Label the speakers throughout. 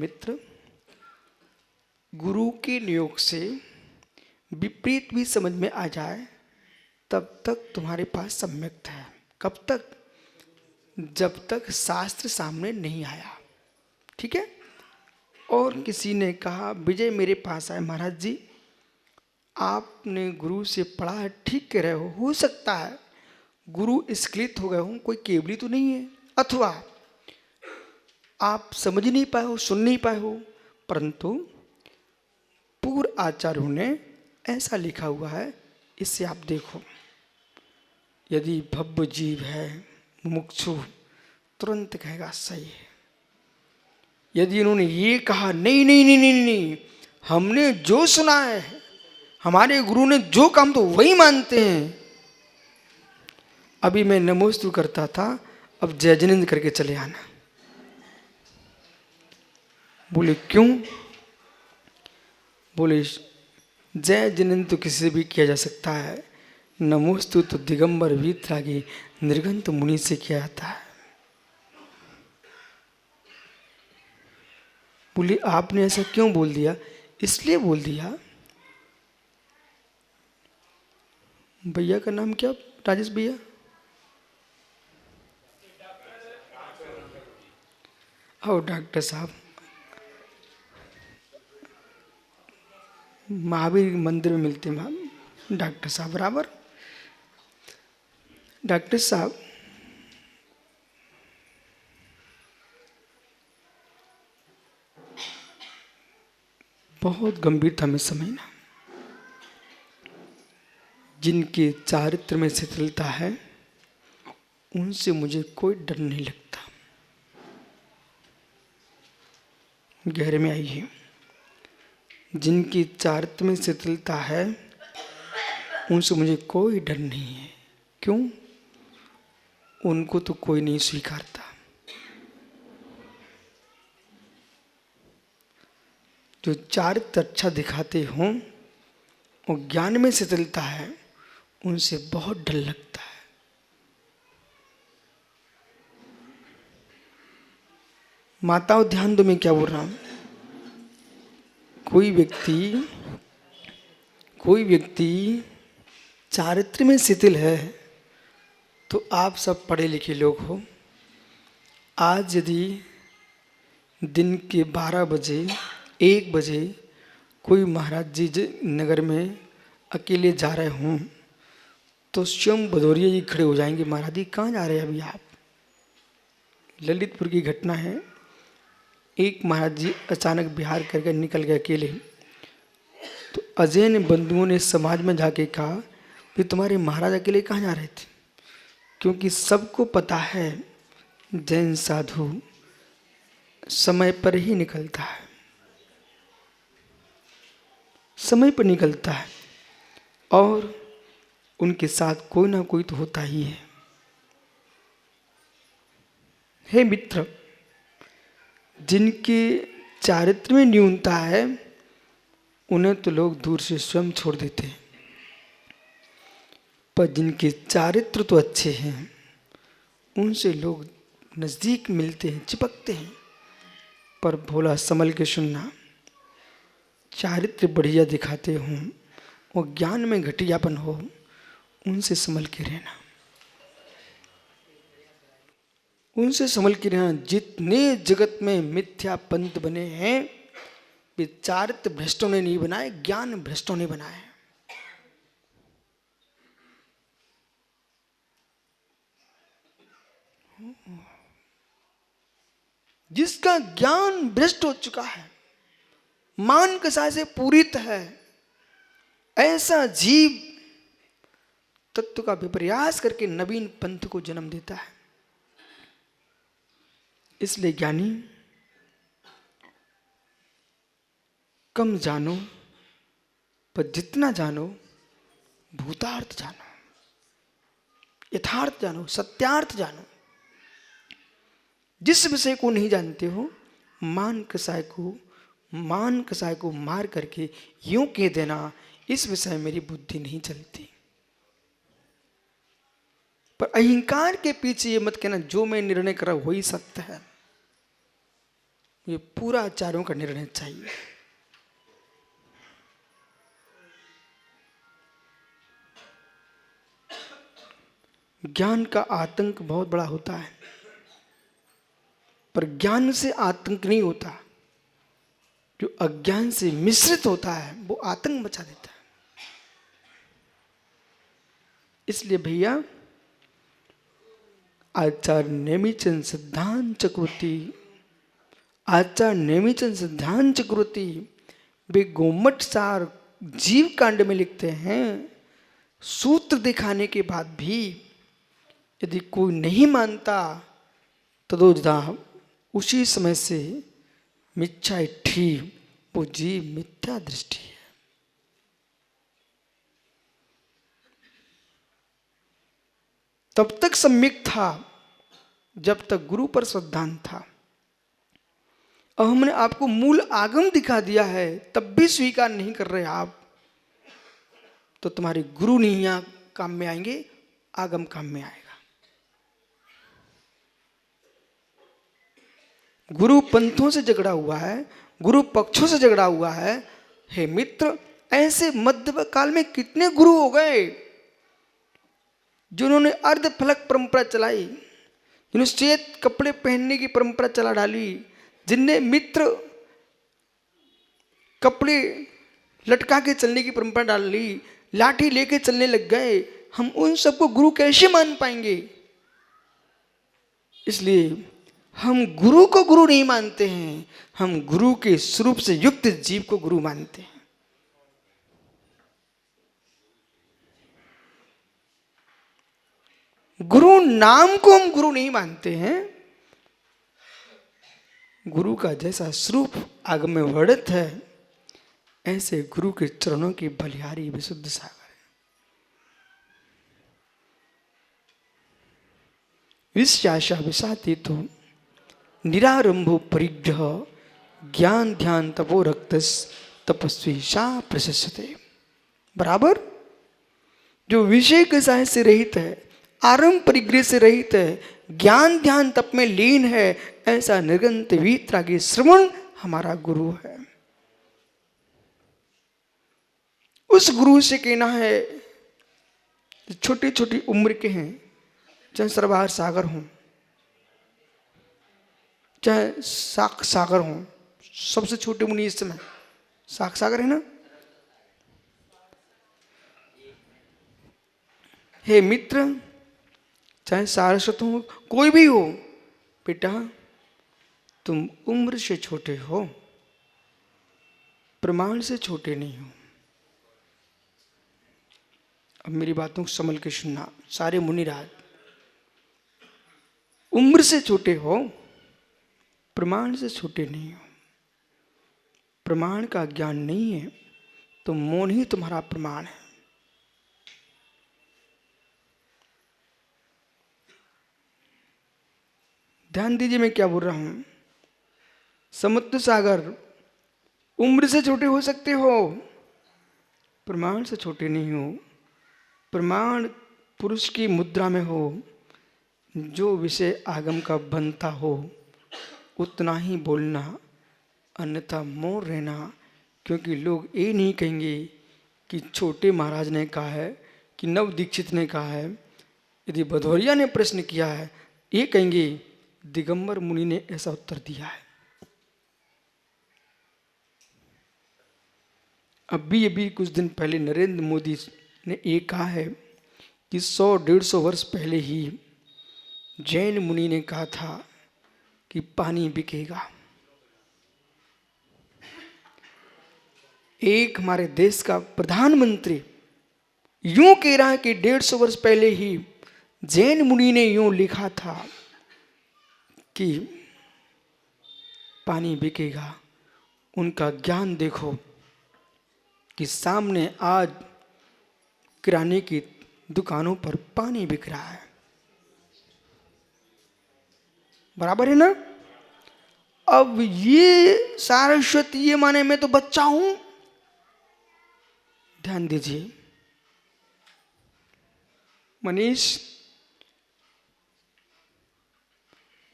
Speaker 1: मित्र, गुरु के नियोग से विपरीत भी समझ में आ जाए तब तक तुम्हारे पास सम्यक्त है। कब तक? जब तक शास्त्र सामने नहीं आया। ठीक है। और किसी ने कहा, विजय मेरे पास आए, महाराज जी आपने गुरु से पढ़ा है, ठीक कह रहे हो सकता है गुरु स्खलित हो गए हो, कोई केवली तो नहीं है, अथवा आप समझ नहीं पाए हो, सुन नहीं पाए हो, परंतु पूर्व आचार्यों ने ऐसा लिखा हुआ है, इससे आप देखो। यदि भव्य जीव है मुमुक्षु, तुरंत कहेगा सही है। यदि इन्होंने ये कहा नहीं नहीं नहीं नहीं नहीं, हमने जो सुना है, हमारे गुरु ने जो काम तो वही मानते हैं। अभी मैं नमोस्तु करता था, अब जय जिनेंद्र करके चले आना। बोले क्यों? बोले जय जिनेंद्र तो किसी से भी किया जा सकता है, नमोस्तु तो दिगंबर वीतरागी निर्गंत मुनि से किया जाता है। बोले आपने ऐसा क्यों बोल दिया? इसलिए बोल दिया, भैया का नाम क्या, राजेश भैया? आओ डॉक्टर साहब, महावीर मंदिर में मिलते हैं डॉक्टर साहब बराबर। डॉक्टर साहब, बहुत गंभीरता में समझना, जिनके चारित्र में शिथिलता है उनसे मुझे कोई डर नहीं लगता। गहरे में आइए। जिनकी चारित्र में शिथिलता है उनसे मुझे कोई डर नहीं है। क्यों? उनको तो कोई नहीं स्वीकारता। जो चारित्र अच्छा दिखाते हों और ज्ञान में शिथिलता है, उनसे बहुत डर लगता है। माताओं ध्यान दो, मैं क्या बोल रहा हूं। कोई व्यक्ति चारित्र में शिथिल है, तो आप सब पढ़े लिखे लोग हो। आज यदि दिन के 12 बजे 1 बजे कोई महाराज जी नगर में अकेले जा रहे हों, तो स्वयं भदौरिया जी खड़े हो जाएंगे, महाराज जी कहाँ जा रहे हैं अभी आप? ललितपुर की घटना है। एक महाराज जी अचानक बिहार करके निकल गए अकेले, तो अजय ने बंधुओं ने समाज में जाके कहा कि तुम्हारे महाराज अकेले कहाँ जा रहे थे? क्योंकि सबको पता है जैन साधु समय पर ही निकलता है, समय पर निकलता है, और उनके साथ कोई ना कोई तो होता ही है। हे मित्र, जिनके चारित्र में न्यूनता है उन्हें तो लोग दूर से स्वयं छोड़ देते हैं, पर जिनके चारित्र तो अच्छे हैं उनसे लोग नज़दीक मिलते हैं, चिपकते हैं। पर भोला संभल के सुनना, चारित्र बढ़िया दिखाते हों और ज्ञान में घटियापन हो, उनसे संभल के रहना, उनसे संभल के रहना। जितने जगत में मिथ्या पंथ बने हैं, वे चारित्र भ्रष्टों ने नहीं बनाए, ज्ञान भ्रष्टों ने बनाए। जिसका ज्ञान भ्रष्ट हो चुका है, मान कसा से पूरित है, ऐसा जीव तत्व का विपर्यास करके नवीन पंथ को जन्म देता है। इसलिए ज्ञानी, कम जानो पर जितना जानो भूतार्थ जानो, यथार्थ जानो, सत्यार्थ जानो। जिस विषय को नहीं जानते हो, मान कसाय को मार करके यूं कह देना, इस विषय में मेरी बुद्धि नहीं चलती। पर अहंकार के पीछे ये मत कहना जो मैं निर्णय करा वही सत्य है। ये पूरा आचार्यों का निर्णय चाहिए। ज्ञान का आतंक बहुत बड़ा होता है, पर ज्ञान से आतंक नहीं होता। जो अज्ञान से मिश्रित होता है वो आतंक मचा देता है। इसलिए भैया आचार्य नेमिचंद सिद्धांत चक्रवर्ती, आचार्य नेमिचंद सिद्धांत चक्रवर्ती वे गोमट सार जीव कांड में लिखते हैं, सूत्र दिखाने के बाद भी यदि कोई नहीं मानता तदोजदा उसी समय से मिथ्या इट्ठी, वो जीव मिथ्या दृष्टि है। तब तक सम्यक था जब तक गुरु पर श्रद्धान था। अब हमने आपको मूल आगम दिखा दिया है, तब भी स्वीकार नहीं कर रहे आप, तो तुम्हारे गुरु नहीं यहां काम में आएंगे, आगम काम में आएगा। गुरु पंथों से झगड़ा हुआ है, गुरु पक्षों से झगड़ा हुआ है। हे मित्र, ऐसे मध्य काल में कितने गुरु हो गए जिन्होंने अर्ध फलक परंपरा चलाई, जिन्होंने श्वेत कपड़े पहनने की परंपरा चला डाली, जिनने मित्र कपड़े लटका के चलने की परंपरा डाल ली, लाठी लेके चलने लग गए। हम उन सबको गुरु कैसे मान पाएंगे? इसलिए हम गुरु को गुरु नहीं मानते हैं, हम गुरु के स्वरूप से युक्त जीव को गुरु मानते हैं। गुरु नाम को हम गुरु नहीं मानते हैं। गुरु का जैसा स्वरूप आगम में वर्णित है, ऐसे गुरु के चरणों की बलिहारी विशुद्ध सागर है। विश्याशा विषाती तो निरारंभो परिग्रह ज्ञान ध्यान तपो रक्तस तपस्वी सा प्रशस्यते। बराबर जो विषय के साय से रहित है, आरंभ परिग्रह से रहित है, ज्ञान ध्यान तप में लीन है, ऐसा निर्गंत वीतरागी श्रवण हमारा गुरु है। उस गुरु से कहना है, छोटी छोटी उम्र के हैं, चाहे सरबार सागर हों, चाहे साख सागर हों, सबसे छोटे मुनि इस समय साख सागर है ना। हे मित्र, चाहे सारस्वत हो, कोई भी हो, बेटा तुम उम्र से छोटे हो, प्रमाण से छोटे नहीं हो। अब मेरी बातों को संभल के सुनना सारे मुनिराज। उम्र से छोटे हो, प्रमाण से छोटे नहीं हो। प्रमाण का ज्ञान नहीं है तो मौन ही तुम्हारा प्रमाण है। ध्यान दीजिए मैं क्या बोल रहा हूं। समुद्र सागर उम्र से छोटे हो सकते हो, प्रमाण से छोटे नहीं हो। प्रमाण पुरुष की मुद्रा में हो, जो विषय आगम का बनता हो उतना ही बोलना, अन्यथा मौन रहना। क्योंकि लोग ये नहीं कहेंगे कि छोटे महाराज ने कहा है, कि नव दीक्षित ने कहा है। यदि भदौरिया ने प्रश्न किया है, ये कहेंगे दिगंबर मुनि ने ऐसा उत्तर दिया है। अभी कुछ दिन पहले नरेंद्र मोदी ने ये कहा है कि 100-150 वर्ष पहले ही जैन मुनि ने कहा था कि पानी बिकेगा। एक हमारे देश का प्रधानमंत्री यूं कह रहा है कि 150 वर्ष पहले ही जैन मुनि ने यूं लिखा था कि पानी बिकेगा। उनका ज्ञान देखो कि सामने आज किराने की दुकानों पर पानी बिक रहा है। बराबर है ना। अब ये सारस्वत ये माने मैं तो बच्चा हूं। ध्यान दीजिए मनीष,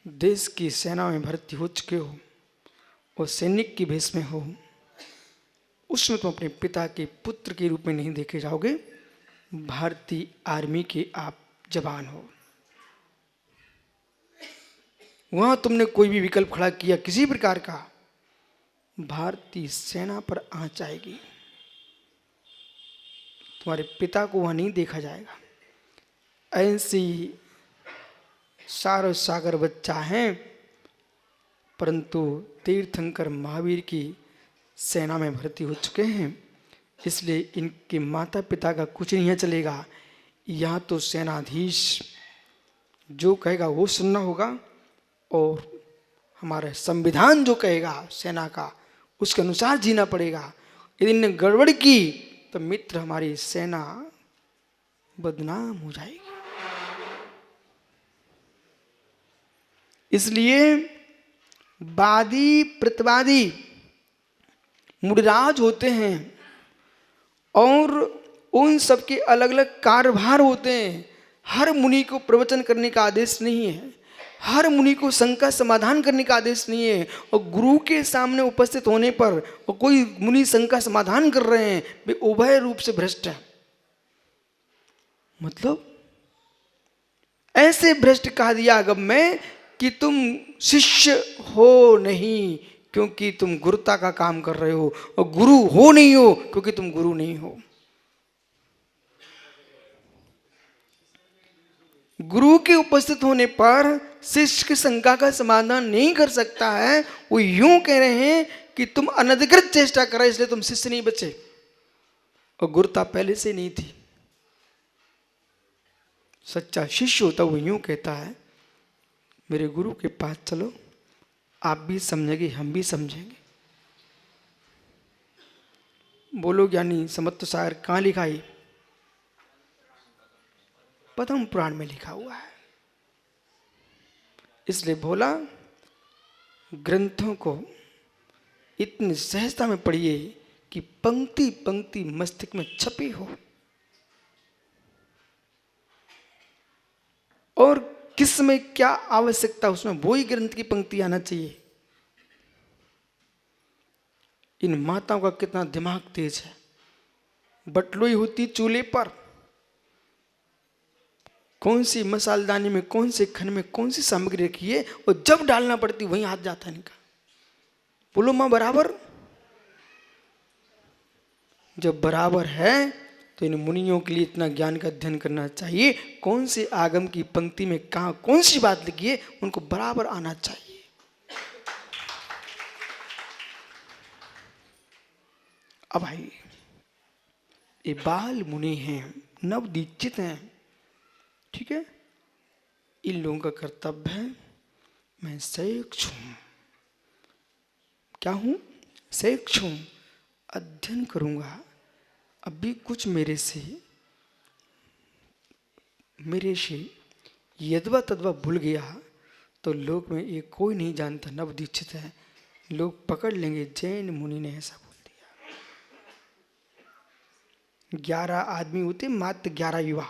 Speaker 1: देश की सेना में भर्ती हो चुके हो, और सैनिक की भेष में हो, उसमें तुम अपने पिता के पुत्र के रूप में नहीं देखे जाओगे, भारतीय आर्मी के आप जवान हो। वहां तुमने कोई भी विकल्प खड़ा किया किसी प्रकार का, भारतीय सेना पर आंच आएगी, तुम्हारे पिता को वहां नहीं देखा जाएगा। ऐसी सारो सागर बच्चा है, परंतु तीर्थंकर महावीर की सेना में भर्ती हो चुके हैं, इसलिए इनके माता पिता का कुछ नहीं चलेगा। यहाँ तो सेनाधीश जो कहेगा वो सुनना होगा, और हमारा संविधान जो कहेगा सेना का, उसके अनुसार जीना पड़ेगा। यदि इनने गड़बड़ की तो मित्र हमारी सेना बदनाम हो जाएगी। इसलिए वादी प्रतिवादी मुनिराज होते हैं, और उन सबके अलग अलग कार्यभार होते हैं। हर मुनि को प्रवचन करने का आदेश नहीं है, हर मुनि को शंका समाधान करने का आदेश नहीं है। और गुरु के सामने उपस्थित होने पर और कोई मुनि शंका समाधान कर रहे हैं, वे उभय रूप से भ्रष्ट हैं। मतलब ऐसे भ्रष्ट कहा दिया आगम में कि तुम शिष्य हो नहीं क्योंकि तुम गुरुता का काम कर रहे हो, और गुरु हो नहीं हो क्योंकि तुम गुरु नहीं हो। गुरु के उपस्थित होने पर शिष्य की शंका का समाधान नहीं कर सकता है। वो यूं कह रहे हैं कि तुम अनधिकृत चेष्टा कर रहे इसलिए तुम शिष्य नहीं बचे, और गुरुता पहले से नहीं थी। सच्चा शिष्य होता वो यूं कहता है, मेरे गुरु के पास चलो, आप भी समझेंगे हम भी समझेंगे। बोलो ज्ञानी समत्व सागर कहाँ लिखा है? पद्म पुराण में लिखा हुआ है। इसलिए बोला ग्रंथों को इतनी सहजता में पढ़िए कि पंक्ति पंक्ति मस्तिष्क में छपी हो, और किस में क्या आवश्यकता उसमें वही ग्रंथ की पंक्ति आना चाहिए। इन माताओं का कितना दिमाग तेज है। बटलोई होती चूल्हे पर, कौन सी मसालदानी में कौन से खन में कौन सी सामग्री रखी है, और जब डालना पड़ती वहीं हाथ जाता है इनका। बोलो मां बराबर। जब बराबर है तो इन मुनियों के लिए इतना ज्ञान का अध्ययन करना चाहिए। कौन से आगम की पंक्ति में कहां कौन सी बात लिखी है उनको बराबर आना चाहिए। अब भाई ये बाल मुनि हैं, नवदीक्षित हैं, ठीक है। इन लोगों का कर्तव्य है, मैं शिक्ष हूं। क्या हूं? शिक्ष हूं, अध्ययन करूंगा। अभी कुछ मेरे से यदवा तदवा भूल गया तो लोग में ये कोई नहीं जानता नवदीक्षित है, लोग पकड़ लेंगे जैन मुनि ने ऐसा बोल दिया। 11 आदमी होते, मात्र 11 युवा।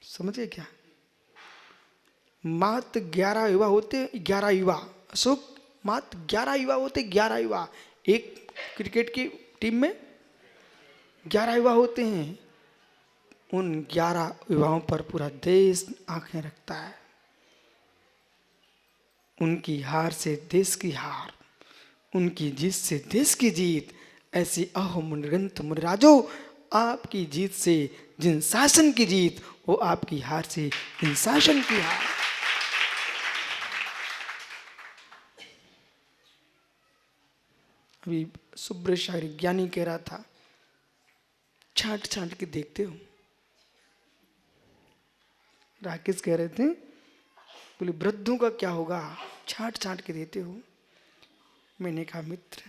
Speaker 1: समझे क्या? मात्र 11 युवा होते, 11 युवा। अशोक, मात्र 11 युवा होते, 11 युवा। एक क्रिकेट की टीम में 11 युवा होते हैं। उन 11 युवाओं पर पूरा देश आंखें रखता है। उनकी हार से देश की हार, उनकी जीत से देश की जीत। ऐसी अहो मुनिग्रंथ मुनिराजो, आपकी जीत से जिन शासन की जीत, वो आपकी हार से जिन शासन की हार। अभी सुब्रत शायरी ज्ञानी कह रहा था, छांट छांट के देखते हो। राकेश कह रहे थे, बोले वृद्धों का क्या होगा, छांट छांट के देते हो। मैंने कहा मित्र,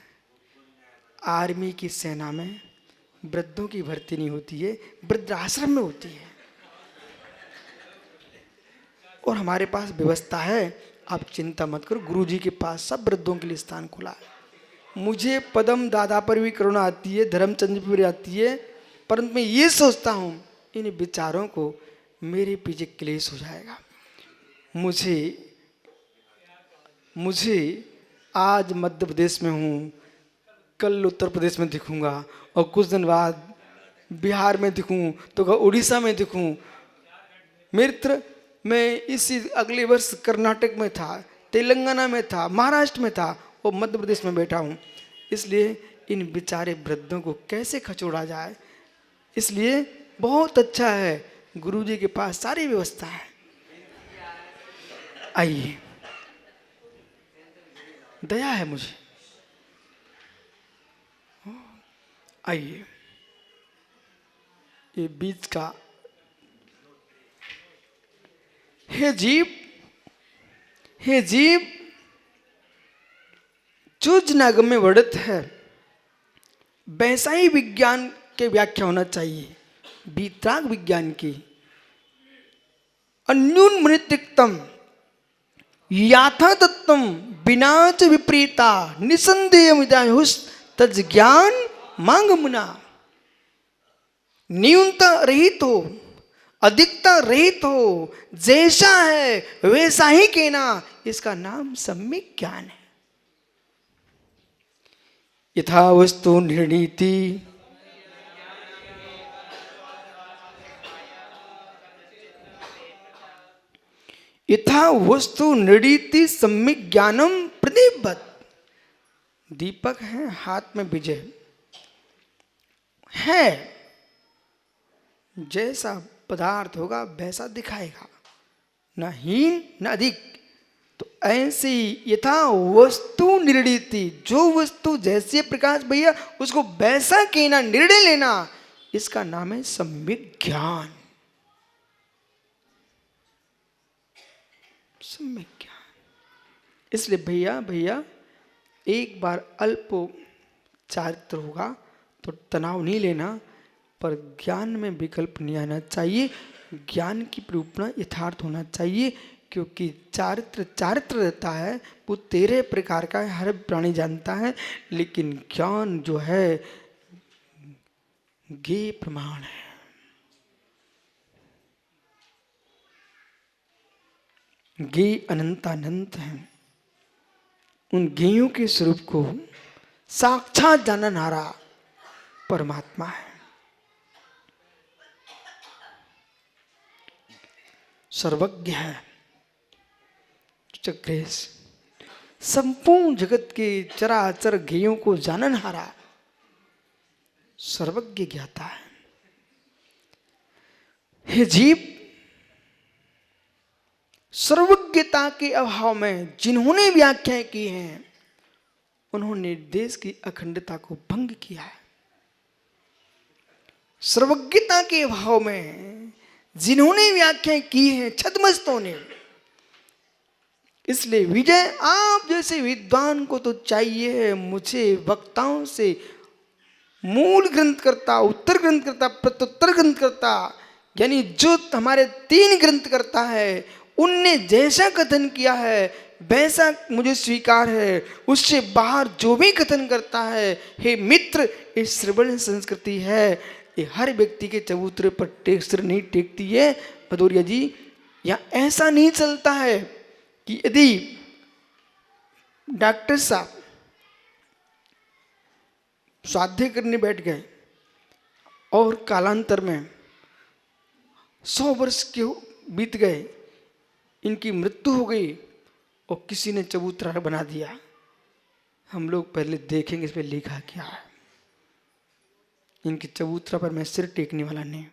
Speaker 1: आर्मी की सेना में वृद्धों की भर्ती नहीं होती है, वृद्धाश्रम में होती है। और हमारे पास व्यवस्था है, आप चिंता मत करो, गुरुजी के पास सब वृद्धों के लिए स्थान खुला है। मुझे पदम दादा पर भी करुणा आती है, धर्मचंद्र पर भी आती है, परंतु मैं ये सोचता हूँ इन विचारों को मेरे पीछे क्लेश हो जाएगा। मुझे आज मध्य प्रदेश में हूँ, कल उत्तर प्रदेश में दिखूंगा और कुछ दिन बाद बिहार में दिखूं तो उड़ीसा में दिखूं। मित्र, मैं इसी अगले वर्ष कर्नाटक में था, तेलंगाना में था, महाराष्ट्र में था और मध्य प्रदेश में बैठा हूँ। इसलिए इन बेचारे वृद्धों को कैसे खचोड़ा जाए, इसलिए बहुत अच्छा है गुरुजी के पास सारी व्यवस्था है। आइए, दया है मुझे, आइए। ये बीच का हे जीव जो जनागम में वर्णित है वैसा ही विज्ञान के व्याख्या होना चाहिए, वीतराग विज्ञान की। अन्यून मृतिक्तम याथा तत्वम विनाच विपरीता निसंदेह तज ज्ञान मांग मुना। न्यूनता रहित हो, अधिकता रहित हो, जैसा है वैसा ही कहना, इसका नाम सम्यक ज्ञान है। यथा वस्तु निर्णीति यथा वस्तु निर्णीति सम्यक ज्ञानम प्रदीपवत्। दीपक है, हाथ में विजय है, जैसा पदार्थ होगा वैसा दिखाएगा, न हीन न अधिक। तो ऐसे यथा वस्तु निर्णीति, जो वस्तु जैसे प्रकाश भैया उसको वैसा कहना, निर्णय लेना, इसका नाम है सम्यक ज्ञान। सम्यक ज्ञान। इसलिए भैया एक बार अल्प चारित्र होगा तो तनाव नहीं लेना, पर ज्ञान में विकल्प नहीं आना चाहिए। ज्ञान की निरूपणा यथार्थ होना चाहिए, क्योंकि चारित्र रहता है वो 13 प्रकार का है, हर प्राणी जानता है। लेकिन ज्ञान जो है ज्ञेय प्रमाण है। ज्ञेय अनंतानंत है। उन ज्ञेयों के स्वरूप को साक्षात जाननहारा परमात्मा है। सर्वज्ञ है, चक्रेश, संपूर्ण जगत के चराचर ज्ञेयों को जाननहारा सर्वज्ञ ज्ञाता है। हे जीव, सर्वज्ञता के अभाव में जिन्होंने व्याख्याएं की हैं उन्होंने देश की अखंडता को भंग किया है। सर्वज्ञता के अभाव में जिन्होंने व्याख्याएं की हैं छद्मस्तों ने। इसलिए विजय आप जैसे विद्वान को तो चाहिए मुझे वक्ताओं से मूल ग्रंथकर्ता, उत्तर ग्रंथकर्ता, प्रत्युत्तर ग्रंथकर्ता, यानी जो हमारे 3 ग्रंथ करता है उनने जैसा कथन किया है वैसा मुझे स्वीकार है। उससे बाहर जो भी कथन करता है, हे मित्र, ये श्रवण संस्कृति है, ये हर व्यक्ति के चबूतरे पर सिर नहीं टेकती है। भदौरिया जी, यहाँ ऐसा नहीं चलता है कि यदि डॉक्टर साहब स्वाध्याय करने बैठ गए और कालांतर में 100 वर्ष के बीत गए, इनकी मृत्यु हो गई और किसी ने चबूतरा बना दिया, हम लोग पहले देखेंगे इस पर लिखा क्या है। इनके चबूतरा पर मैं सिर टेकने वाला नहीं।